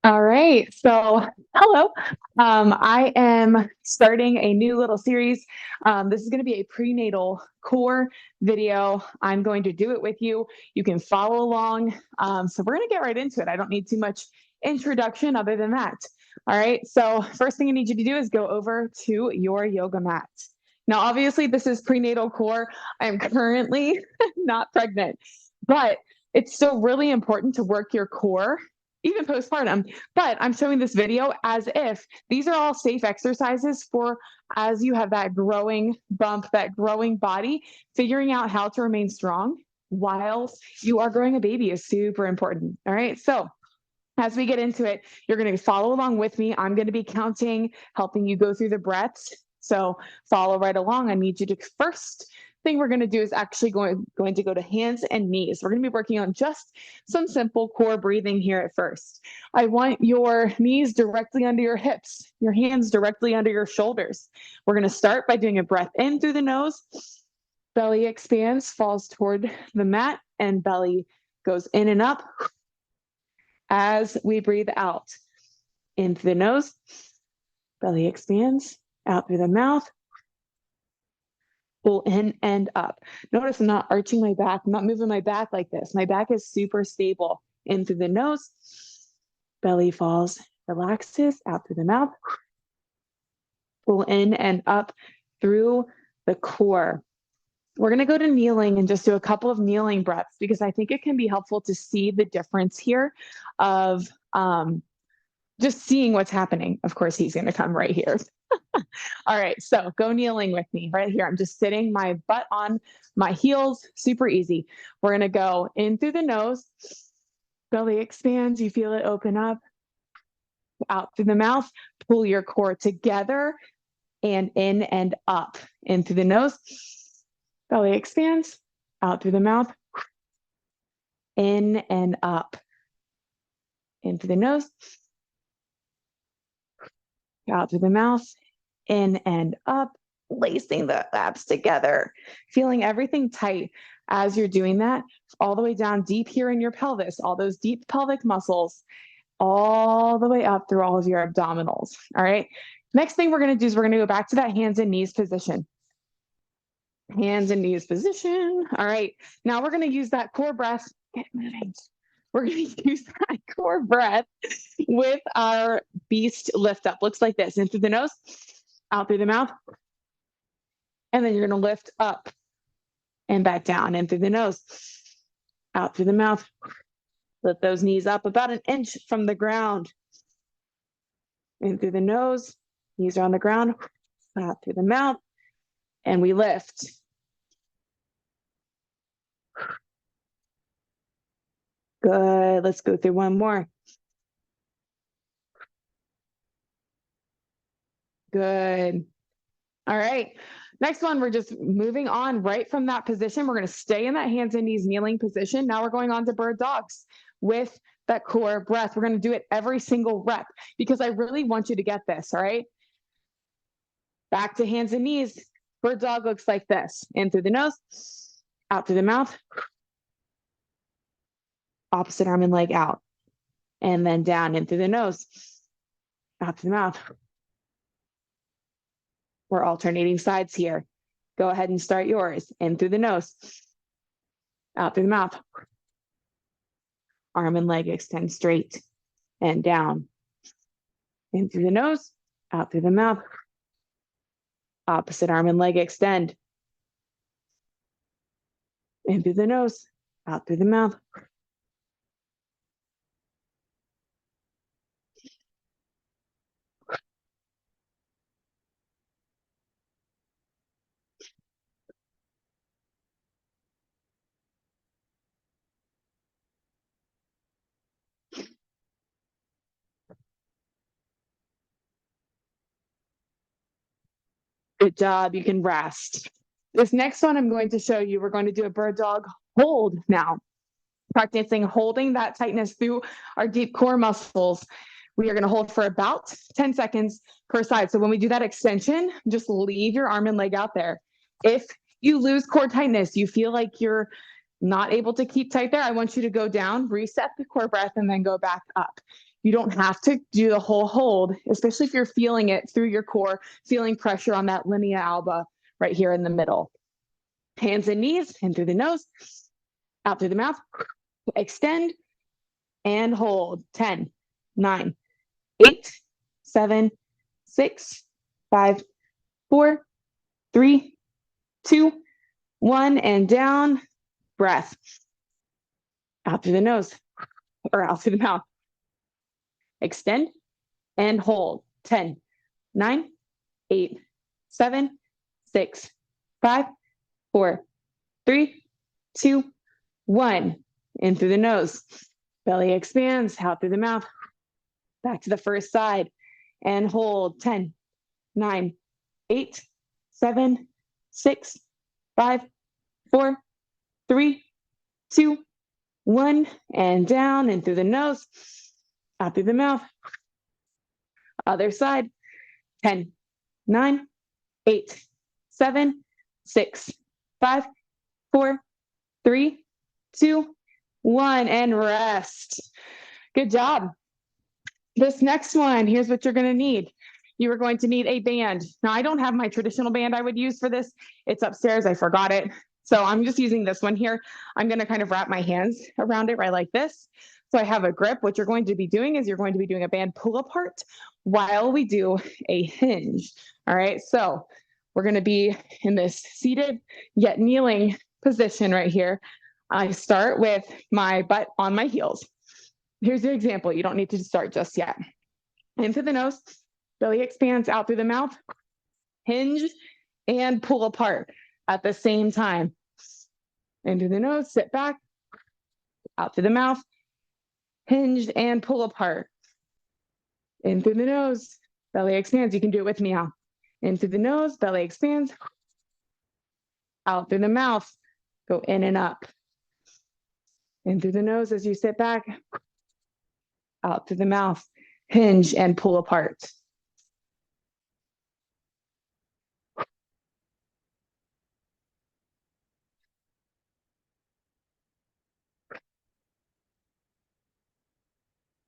All right. So, hello. I am starting a new little series. This is going to be a prenatal core video. I'm going to do it with you. You can follow along. So, we're going to get right into it. I don't need too much introduction other than that. All right. So, first thing I need you to do is go over to your yoga mat. Now, obviously, this is prenatal core. I am currently not pregnant, but it's still really important to work your core even postpartum. But I'm showing this video as if these are all safe exercises for as you have that growing bump, that growing body, figuring out how to remain strong while you are growing a baby is super important. All right. So as we get into it, you're going to follow along with me. I'm going to be counting, helping you go through the breaths. So follow right along. I need you to first thing we're going to do is actually going to go to hands and knees. We're going to be working on just some simple core breathing here at first. I want your knees directly under your hips, your hands directly under your shoulders. We're going to start by doing a breath in through the nose. Belly expands, falls toward the mat, and belly goes in and up as we breathe out. In through the nose, belly expands, out through the mouth, pull in and up. Notice I'm not arching my back, I'm not moving my back like this. My back is super stable. In through the nose, belly falls, relaxes, out through the mouth, pull in and up through the core. We're going to go to kneeling and just do a couple of kneeling breaths because I think it can be helpful to see the difference here of just seeing what's happening. Of course, he's going to come right here. All right, so go kneeling with me right here. I'm just sitting my butt on my heels, super easy. We're going to go in through the nose, belly expands, you feel it open up, out through the mouth, pull your core together and in and up. In through the nose, belly expands, out through the mouth, in and up. In through the nose, out through the mouth, in and up, lacing the abs together, feeling everything tight as you're doing that, all the way down deep here in your pelvis, all those deep pelvic muscles, all the way up through all of your abdominals. All right. Next thing we're going to do is we're going to go back to that hands and knees position. Hands and knees position. All right. Now we're going to use that core breath. Get moving. We're going to use that core breath with our beast lift up. Looks like this. In through the nose, out through the mouth. And then you're going to lift up and back down. In through the nose, out through the mouth. Lift those knees up about an inch from the ground. In through the nose, knees are on the ground, out through the mouth, and we lift. Good. Let's go through one more. Good. All right. Next one, we're just moving on right from that position. We're going to stay in that hands and knees kneeling position. Now we're going on to bird dogs with that core breath. We're going to do it every single rep because I really want you to get this. All right. Back to hands and knees. Bird dog looks like this. In through the nose, out through the mouth, opposite arm and leg out, and then down in through the nose, out through the mouth. We're alternating sides here. Go ahead and start yours. In through the nose, out through the mouth. Arm and leg extend straight and down. In through the nose, out through the mouth. Opposite arm and leg extend. In through the nose, out through the mouth. Good job. You can rest. This next one I'm going to show you, we're going to do a bird dog hold now. Practicing holding that tightness through our deep core muscles. We are going to hold for about 10 seconds per side. So when we do that extension, just leave your arm and leg out there. If you lose core tightness, you feel like you're not able to keep tight there, I want you to go down, reset the core breath, and then go back up. You don't have to do the whole hold, especially if you're feeling it through your core, feeling pressure on that linea alba right here in the middle. Hands and knees, in through the nose, out through the mouth. Extend and hold. 10, 9, 8, 7, 6, 5, 4, 3, 2, 1, and down. Breath. Out through the nose or out through the mouth. Extend and hold. 10, 9, 8, 7, 6, 5, 4, 3, 2, 1. In through the nose. Belly expands, out through the mouth. Back to the first side and hold. 10, 9, 8, 7, 6, 5, 4, 3, 2, 1. And down and through the nose, out through the mouth. Other side. 10, 9, 8, 7, 6, 5, 4, 3, 2, 1. And rest. Good job. This next one, here's what you're going to need. You are going to need a band. Now, I don't have my traditional band I would use for this. It's upstairs. I forgot it. So I'm just using this one here. I'm going to kind of wrap my hands around it right like this. So I have a grip. What you're going to be doing is you're going to be doing a band pull apart while we do a hinge. All right. So we're going to be in this seated yet kneeling position right here. I start with my butt on my heels. Here's the example. You don't need to start just yet. In through the nose, belly expands, out through the mouth, hinge and pull apart at the same time. In through the nose, sit back, out through the mouth, hinged and pull apart. In through the nose, belly expands. You can do it with me now. In through the nose, belly expands, out through the mouth, go in and up. In through the nose as you sit back, out through the mouth, hinge and pull apart.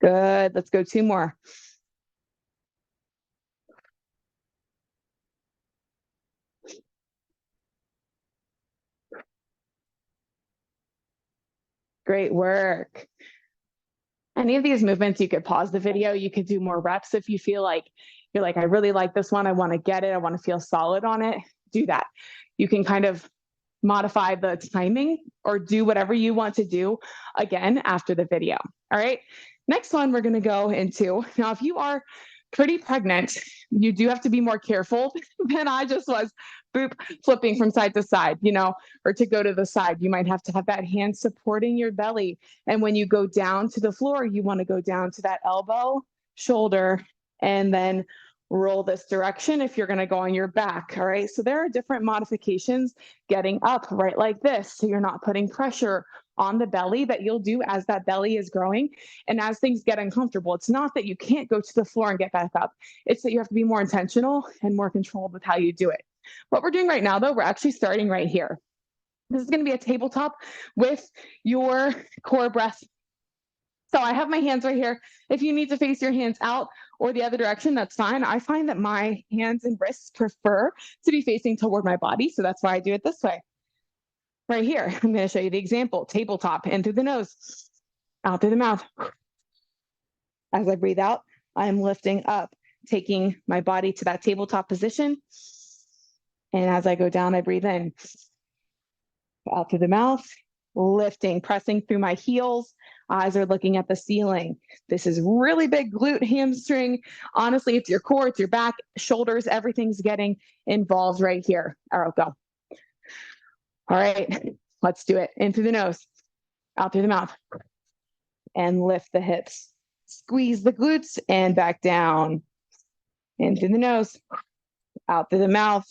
Good. Let's go 2 more. Great work. Any of these movements, you could pause the video. You could do more reps if you feel like you're like, I really like this one. I want to get it. I want to feel solid on it. Do that. You can kind of modify the timing or do whatever you want to do again after the video. All right. Next one we're going to go into. Now, if you are pretty pregnant, you do have to be more careful than I just was. Boop, flipping from side to side, or to go to the side. You might have to have that hand supporting your belly. And when you go down to the floor, you want to go down to that elbow, shoulder, and then roll this direction if you're going to go on your back. All right. So there are different modifications getting up right like this. So you're not putting pressure on the belly that you'll do as that belly is growing. And as things get uncomfortable, it's not that you can't go to the floor and get back up. It's that you have to be more intentional and more controlled with how you do it. What we're doing right now, though, we're actually starting right here. This is going to be a tabletop with your core breath. So I have my hands right here. If you need to face your hands out or the other direction, that's fine. I find that my hands and wrists prefer to be facing toward my body. So that's why I do it this way. Right here, I'm going to show you the example. Tabletop, in through the nose, out through the mouth. As I breathe out, I'm lifting up, taking my body to that tabletop position. And as I go down, I breathe in. Out through the mouth, lifting, pressing through my heels. Eyes are looking at the ceiling. This is really big glute, hamstring. Honestly, it's your core, it's your back, shoulders, everything's getting involved right here. All right, go. All right, let's do it. In through the nose, out through the mouth, and lift the hips. Squeeze the glutes and back down. In through the nose, out through the mouth,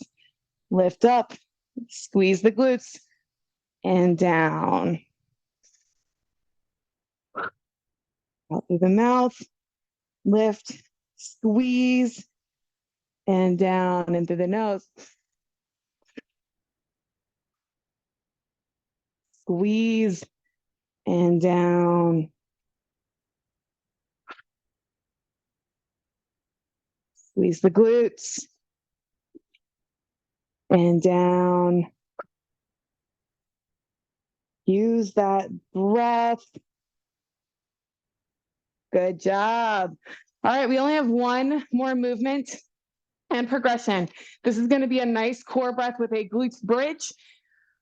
lift up, squeeze the glutes, and down. Out through the mouth, lift, squeeze, and down into the nose. Squeeze and down. Squeeze the glutes. And down. Use that breath. Good job. All right, we only have one more movement and progression. This is going to be a nice core breath with a glutes bridge,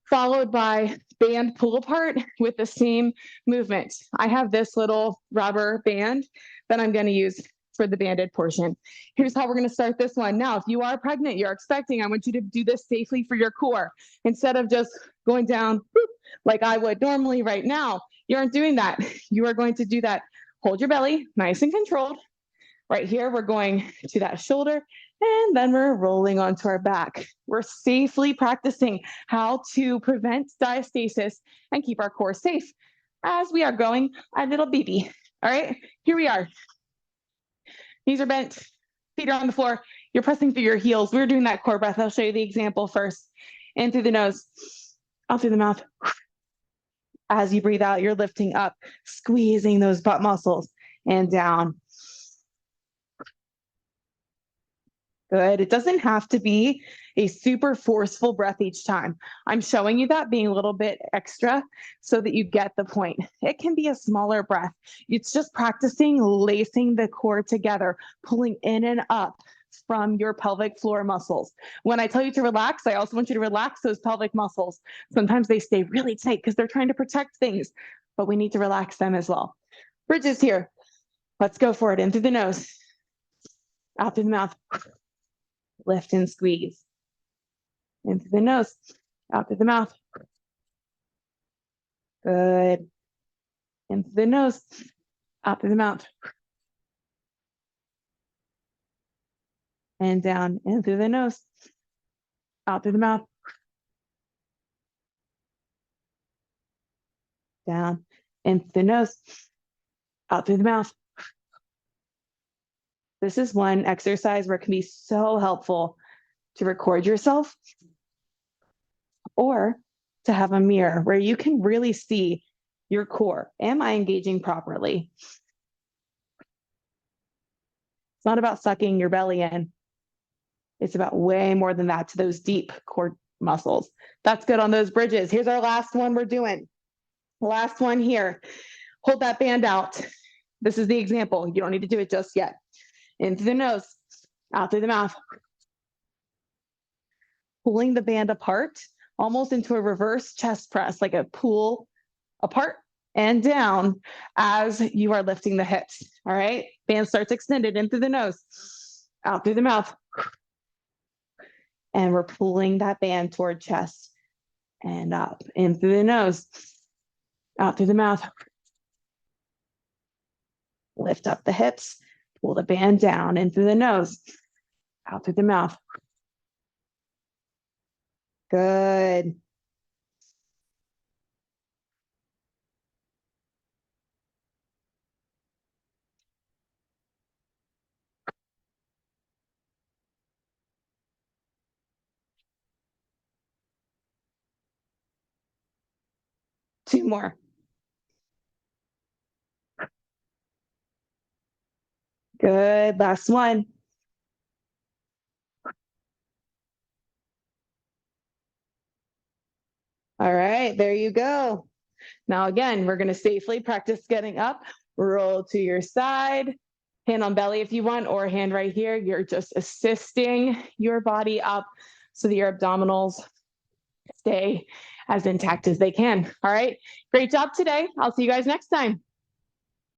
followed by band pull apart with the same movement. I have this little rubber band that I'm going to use for the banded portion. Here's how we're going to start this one. Now, if you are pregnant, you're expecting, I want you to do this safely for your core. Instead of just going down like I would normally right now, you aren't doing that. You are going to do that. Hold your belly nice and controlled. Right here, we're going to that shoulder, and then we're rolling onto our back. We're safely practicing how to prevent diastasis and keep our core safe as we are going our little baby. All right, here we are. Knees are bent, feet are on the floor. You're pressing through your heels. We're doing that core breath. I'll show you the example first. In through the nose, out through the mouth. As you breathe out, you're lifting up, squeezing those butt muscles, and down. Good. It doesn't have to be a super forceful breath each time. I'm showing you that being a little bit extra so that you get the point. It can be a smaller breath. It's just practicing lacing the core together, pulling in and up from your pelvic floor muscles. When I tell you to relax, I also want you to relax those pelvic muscles. Sometimes they stay really tight because they're trying to protect things, but we need to relax them as well. Bridges here. Let's go for it. In through the nose, out through the mouth. Lift and squeeze. In through the nose, out through the mouth. Good. In through the nose, out through the mouth. And down, in through the nose, out through the mouth. Down, in through the nose, out through the mouth. This is one exercise where it can be so helpful to record yourself or to have a mirror where you can really see your core. Am I engaging properly? It's not about sucking your belly in. It's about way more than that, to those deep core muscles. That's good on those bridges. Here's our last one we're doing. Last one here. Hold that band out. This is the example. You don't need to do it just yet. In through the nose, out through the mouth. Pulling the band apart, almost into a reverse chest press, like a pull apart and down as you are lifting the hips. All right. Band starts extended in through the nose, out through the mouth. And we're pulling that band toward chest and up, in through the nose, out through the mouth. Lift up the hips, pull the band down, in through the nose, out through the mouth. Good. Two more. Good. Last one. All right, there you go. Now, again, we're going to safely practice getting up. Roll to your side, hand on belly if you want, or hand right here. You're just assisting your body up so that your abdominals stay as intact as they can. All right, great job today. I'll see you guys next time.